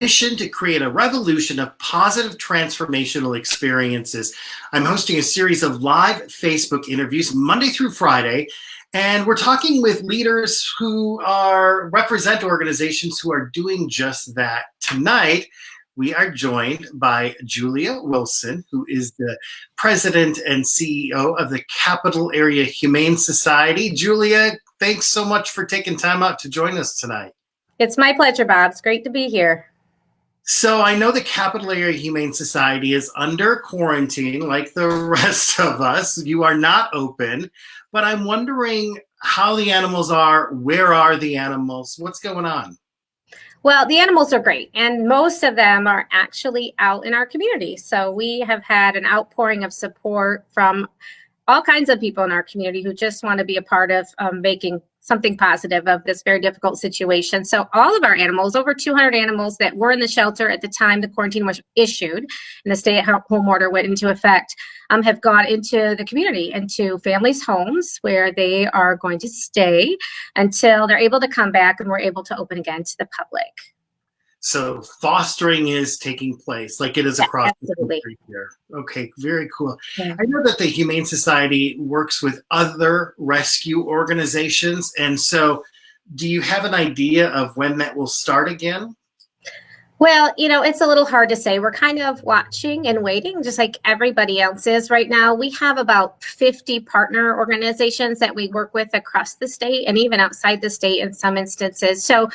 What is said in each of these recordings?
mission to create a revolution of positive transformational experiences. I'm hosting a series of live Facebook interviews Monday through Friday, and we're talking with leaders who represent organizations who are doing just that. Tonight, we are joined by Julia Willson, who is the president and CEO of the Captial Area Humane Society. Julia, thanks so much for taking time out to join us tonight. It's my pleasure, Bob. It's great to be here. So I know the Captial Area Humane Society is under quarantine like the rest of us. You are not open, but I'm wondering how the animals are. Where are the animals? What's going on? Well, the animals are great, and most of them are actually out in our community. So we have had an outpouring of support from all kinds of people in our community who just want to be a part of making something positive of this very difficult situation. So all of our animals, over 200 animals that were in the shelter at the time the quarantine was issued and the stay-at-home order went into effect, have gone into the community, into families' homes where they are going to stay until they're able to come back and we're able to open again to the public. So fostering is taking place like it is across the country here. Okay, very cool. Yeah. I know that the Humane Society works with other rescue organizations. And so do you have an idea of when that will start again? Well, it's a little hard to say. We're kind of watching and waiting, just like everybody else is right now. We have about 50 partner organizations that we work with across the state and even outside the state in some instances. So,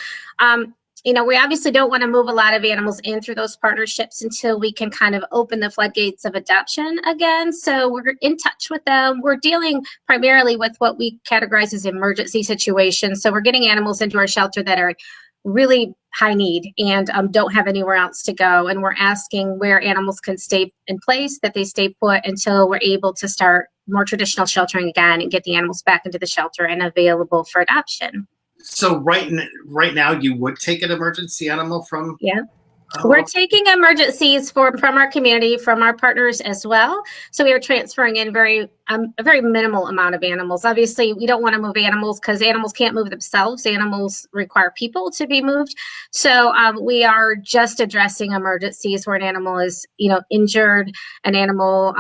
we obviously don't want to move a lot of animals in through those partnerships until we can kind of open the floodgates of adoption again. So we're in touch with them. We're dealing primarily with what we categorize as emergency situations. So we're getting animals into our shelter that are really high need and don't have anywhere else to go. And we're asking where animals can stay in place, that they stay put until we're able to start more traditional sheltering again and get the animals back into the shelter and available for adoption. So right now, you would take an emergency animal from? Yeah. We're taking emergencies from our community, from our partners as well. So we are transferring in a very minimal amount of animals. Obviously, we don't want to move animals because animals can't move themselves. Animals require people to be moved. So we are just addressing emergencies where an animal is, injured, an animal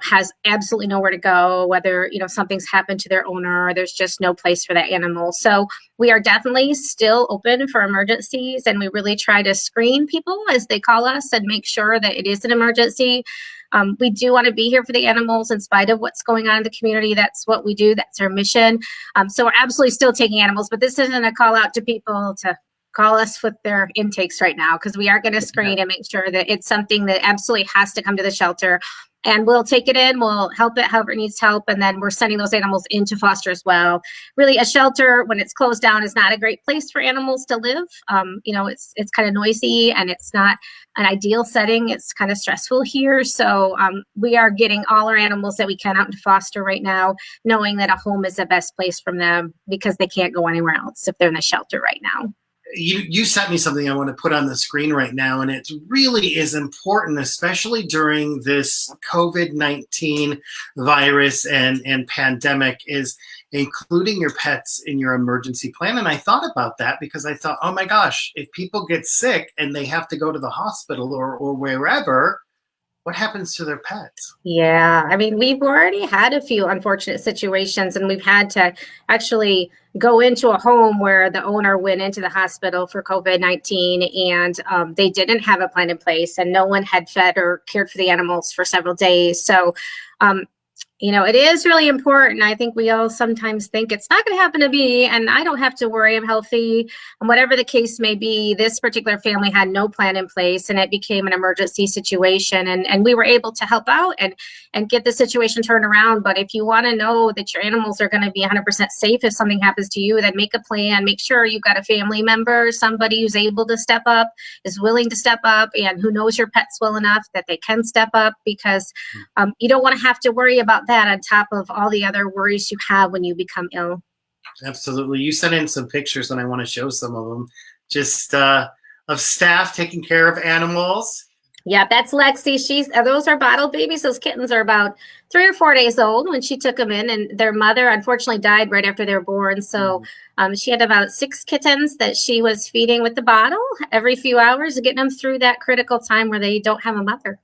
has absolutely nowhere to go, whether, something's happened to their owner or there's just no place for that animal. So we are definitely still open for emergencies, and we really try to screen people as they call us and make sure that it is an emergency. We do want to be here for the animals in spite of what's going on in the community. That's what we do. That's our mission. So we're absolutely still taking animals, but this isn't a call out to people to call us with their intakes right now, because we are going to screen and make sure that it's something that absolutely has to come to the shelter. And we'll take it in, we'll help it however it needs help, and then we're sending those animals into foster as well. Really, a shelter, when it's closed down, is not a great place for animals to live. It's kind of noisy, and it's not an ideal setting. It's kind of stressful here. So we are getting all our animals that we can out into foster right now, knowing that a home is the best place for them because they can't go anywhere else if they're in the shelter right now. You sent me something I want to put on the screen right now, and it really is important, especially during this COVID-19 virus and pandemic, is including your pets in your emergency plan. And I thought about that because I thought, oh my gosh, if people get sick and they have to go to the hospital or wherever, what happens to their pets? Yeah, I mean, we've already had a few unfortunate situations, and we've had to actually go into a home where the owner went into the hospital for COVID-19 and they didn't have a plan in place, and no one had fed or cared for the animals for several days. So, it is really important. I think we all sometimes think it's not going to happen to me and I don't have to worry, I'm healthy. And whatever the case may be, this particular family had no plan in place and it became an emergency situation. And we were able to help out and get the situation turned around. But if you want to know that your animals are going to be 100% safe if something happens to you, then make a plan. Make sure you've got a family member, somebody who's able to step up, is willing to step up, and who knows your pets well enough that they can step up, because you don't want to have to worry about that on top of all the other worries you have when you become ill. Absolutely. You sent in some pictures and I want to show some of them, just of staff taking care of animals. Yeah, that's Lexi. Those are bottle babies. Those kittens are about 3 or 4 days old when she took them in, and their mother unfortunately died right after they were born. So she had about 6 kittens that she was feeding with the bottle every few hours, getting them through that critical time where they don't have a mother.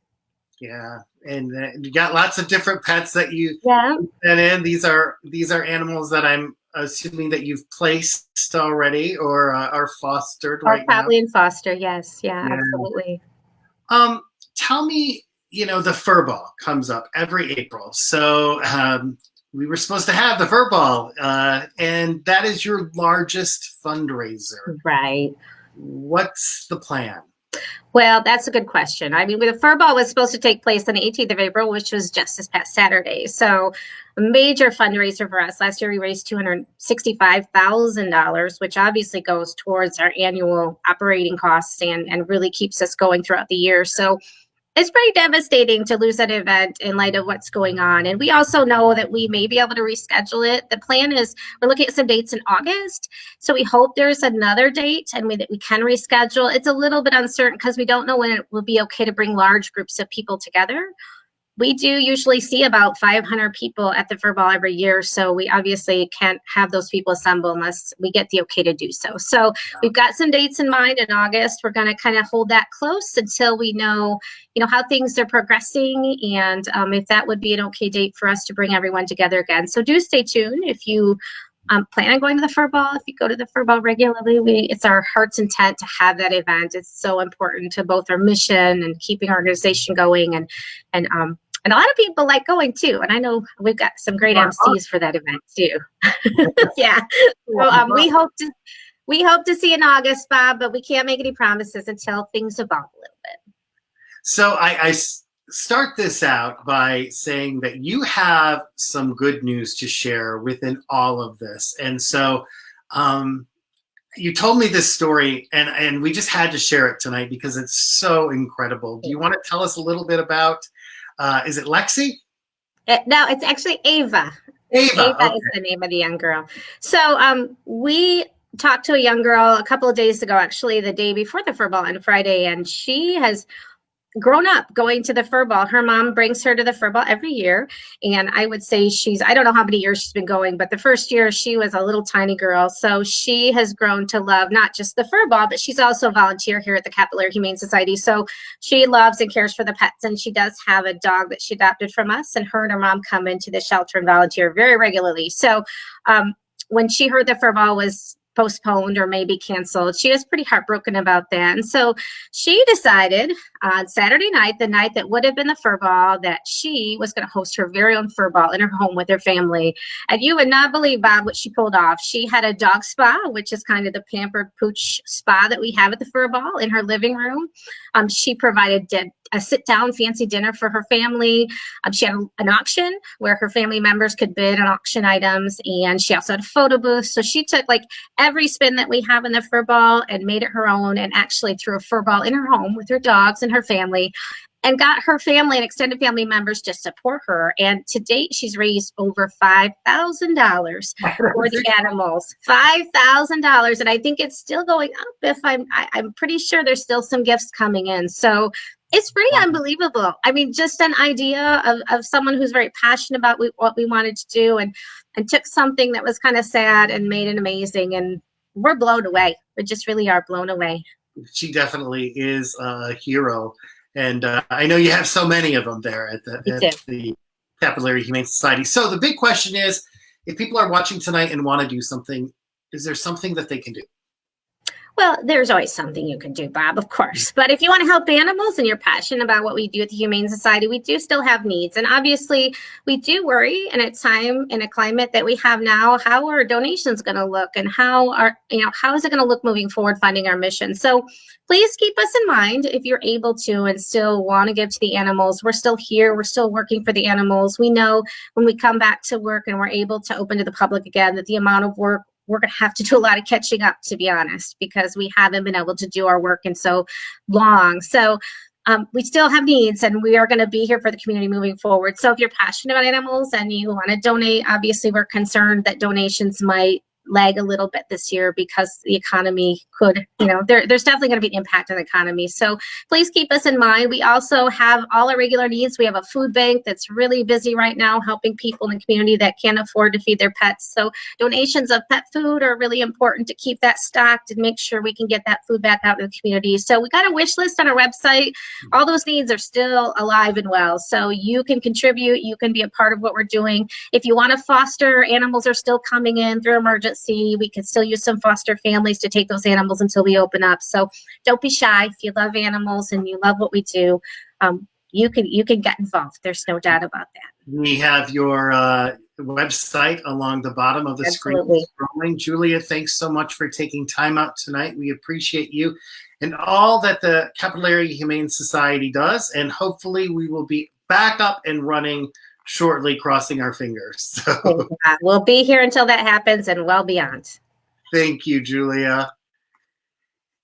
Yeah, and you got lots of different pets that you Yeah. put in. These are animals that I'm assuming that you've placed already or are fostered right now. Probably in foster. Yes. Yeah, Yeah. absolutely. Tell me, the Furball comes up every April. So we were supposed to have the Furball, and that is your largest fundraiser. Right. What's the plan? Well, that's a good question. I mean, the Furball was supposed to take place on the 18th of April, which was just this past Saturday. So a major fundraiser for us. Last year, we raised $265,000, which obviously goes towards our annual operating costs and really keeps us going throughout the year. So it's pretty devastating to lose that event in light of what's going on. And we also know that we may be able to reschedule it. The plan is we're looking at some dates in August. So we hope there's another date and that we can reschedule. It's a little bit uncertain because we don't know when it will be okay to bring large groups of people together. We do usually see about 500 people at the Furball every year. So we obviously can't have those people assemble unless we get the okay to do so. So we've got some dates in mind in August. We're going to kind of hold that close until we know, how things are progressing and if that would be an okay date for us to bring everyone together again. So do stay tuned. If you plan on going to the Furball, if you go to the Furball regularly, it's our heart's intent to have that event. It's so important to both our mission and keeping our organization going and a lot of people like going too. And I know we've got some great MCs for that event too. Yeah. So we hope to see in August, Bob, but we can't make any promises until things evolve a little bit. So I start this out by saying that you have some good news to share within all of this. And so you told me this story and we just had to share it tonight because it's so incredible. Do you want to tell us a little bit about is it Lexi? No, it's actually Ava. Ava okay. Is the name of the young girl. So we talked to a young girl a couple of days ago, actually the day before the Furball on Friday, and she has grown up going to the Furball. Her mom brings her to the Furball every year. And I would say I don't know how many years she's been going, but the first year she was a little tiny girl. So she has grown to love not just the Furball, but she's also a volunteer here at the Captial Humane Society. So she loves and cares for the pets. And she does have a dog that she adopted from us. And her and her mom come into the shelter and volunteer very regularly. So when she heard the Furball was postponed or maybe canceled, she was pretty heartbroken about that. And so she decided on Saturday night, the night that would have been the Furball, that she was going to host her very own Furball in her home with her family. And you would not believe, Bob, what she pulled off. She had a dog spa, which is kind of the pampered pooch spa that we have at the Furball, in her living room. She provided a sit-down fancy dinner for her family. She had an auction where her family members could bid on auction items, and she also had a photo booth. So she took every spin that we have in the Furball and made it her own, and actually threw a Furball in her home with her dogs and her family, and got her family and extended family members to support her. And to date, she's raised over $5,000 for the animals. $5,000, and I think it's still going up. I'm pretty sure there's still some gifts coming in. So it's pretty unbelievable. I mean, just an idea of someone who's very passionate about what we wanted to do, and took something that was kind of sad and made it amazing. And we're blown away. We just really are blown away. She definitely is a hero. And I know you have so many of them there at the Capillary Humane Society. So the big question is, if people are watching tonight and want to do something, is there something that they can do? Well, there's always something you can do, Bob, of course. But if you want to help animals and you're passionate about what we do at the Humane Society, we do still have needs. And obviously, we do worry in a time, in a climate that we have now, how are donations going to look, and how is it going to look moving forward funding our mission? So please keep us in mind if you're able to and still want to give to the animals. We're still here. We're still working for the animals. We know when we come back to work and we're able to open to the public again, that the amount of work we're going to have to do a lot of catching up, to be honest, because we haven't been able to do our work in so long. So we still have needs, and we are going to be here for the community moving forward. So if you're passionate about animals and you want to donate, obviously we're concerned that donations might lag a little bit this year because the economy could, there's definitely going to be an impact on the economy. So please keep us in mind. We also have all our regular needs. We have a food bank that's really busy right now helping people in the community that can't afford to feed their pets. So donations of pet food are really important to keep that stocked and make sure we can get that food back out in the community. So we got a wish list on our website. All those needs are still alive and well. So you can contribute. You can be a part of what we're doing. If you want to foster, animals are still coming in through emergency. We can still use some foster families to take those animals until we open up. So don't be shy. If you love animals and you love what we do, you can get involved. There's no doubt about that. We have your website along the bottom of the Absolutely. screen. Julia, thanks so much for taking time out tonight. We appreciate you and all that the Captial Area Humane Society does. And hopefully we will be back up and running shortly, crossing our fingers. So, we'll be here until that happens and well beyond. Thank you, Julia.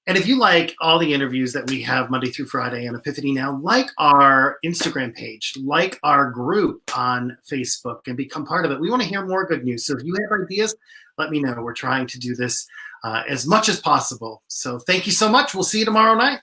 And if you like all the interviews that we have Monday through Friday on Epiphany Now, like our Instagram page, like our group on Facebook, and become part of it. We want to hear more good news. So if you have ideas, let me know. We're trying to do this as much as possible. So thank you so much. We'll see you tomorrow night.